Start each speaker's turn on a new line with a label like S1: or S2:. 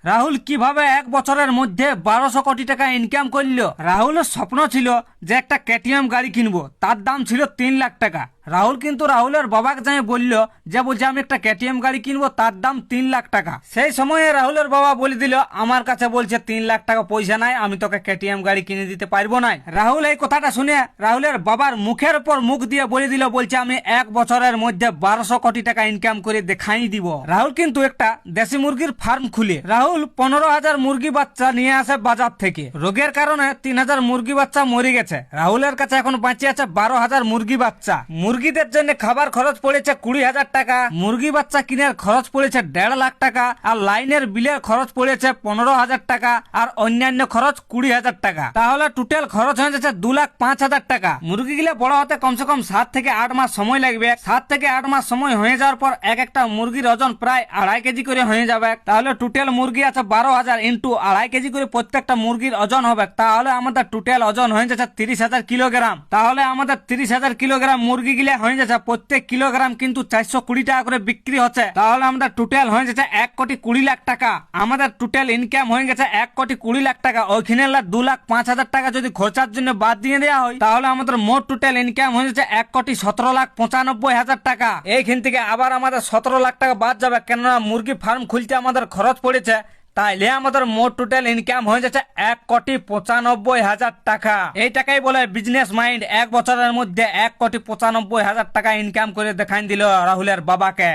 S1: রাহুল কিভাবে এক বছরের মধ্যে 1200 কোটি টাকা ইনকাম করলো? রাহুলের স্বপ্ন ছিল যে একটা কেটিএম গাড়ি কিনবো, তার দাম ছিল 3 লাখ টাকা। রাহুল কিন্তু রাহুলের বাবাকে যাই বলল যে বলছে আমি একটা কেটিএম গাড়ি কিনবো, তার দাম 3 লাখ টাকা। সেই সময়ে রাহুলের বাবা বলে দিল আমার কাছে বলছে 3 লাখ টাকা পয়সা নাই, আমি তোকে কেটিএম গাড়ি কিনে দিতে পারবো না। রাহুল এই কথাটা শুনে রাহুলের বাবার মুখের উপর মুখ দিয়ে বলে দিল, বলছে আমি এক বছরের মধ্যে 1200 কোটি টাকা ইনকাম করে দেখাই দিব। রাহুল কিন্তু একটা দেশি মুরগির ফার্ম খুলে রাহুল 15,000 মুরগি বাচ্চা নিয়ে আসে বাজার থেকে। রোগের কারণে 3,000 মুরগি বাচ্চা মরে গেছে। রাহুলের কাছে এখন বাঁচে আছে 12,000 মুরগি বাচ্চা। মুরগিদের জন্য খাবার খরচ পড়েছে 20,000 টাকা, মুরগি বাচ্চা কিনার খরচ পড়েছে 1.5 লাখ টাকা, আর লাইনের বিলের খরচ পড়েছে 15,000 টাকা, আর অন্যান্য খরচ 20,000 টাকা। তাহলে টোটাল খরচ হয়ে যাচ্ছে 2,05,000 টাকা। মুরগিগুলো বড় হতে কমসে কম 7 থেকে 8 মাস সময় লাগবে। 7 থেকে 8 মাস সময় হয়ে যাওয়ার পর এক একটা মুরগির ওজন প্রায় 2.5 কেজি করে হয়ে যাবে। তাহলে টোটাল মুরগি আছে 12,000 ইন্টু 2.5 কেজি করে প্রত্যেকটা মুরগির ওজন হবে। তাহলে আমাদের টোটাল ওজন হয়ে যাচ্ছে 30,000 কিলোগ্রাম। তাহলে আমাদের 30,000 কিলোগ্রাম মুরগি গিলে হয়ে যাচ্ছে প্রত্যেক কিলোগ্রাম কিন্তু 420 টাকা করে বিক্রি হচ্ছে। তাহলে আমাদের টোটাল হয়ে যাচ্ছে 1,20,00,000 টাকা। আমাদের টোটাল ইনকাম হয়ে গেছে 1,20,00,000 টাকা। ওইখানে 2,05,000 টাকা যদি খরচার জন্য বাদ দিয়ে দেওয়া হয় তাহলে আমাদের মোট টোটাল ইনকাম হয়ে যাচ্ছে 1,17,95,000 টাকা। এইখান থেকে আবার আমাদের 17 লাখ টাকা বাদ যাবে, কেননা মুরগি ফার্ম খুলতে আমাদের খরচ পড়েছে। তাইলে আমাদের মোট টোটাল ইনকাম হয়ে যাচ্ছে 1,95,000 টাকা। এই টাকাই বলে বিজনেস মাইন্ড। এক বছরের মধ্যে 1,95,000 টাকা ইনকাম করে দেখাই দিল রাহুলের বাবাকে।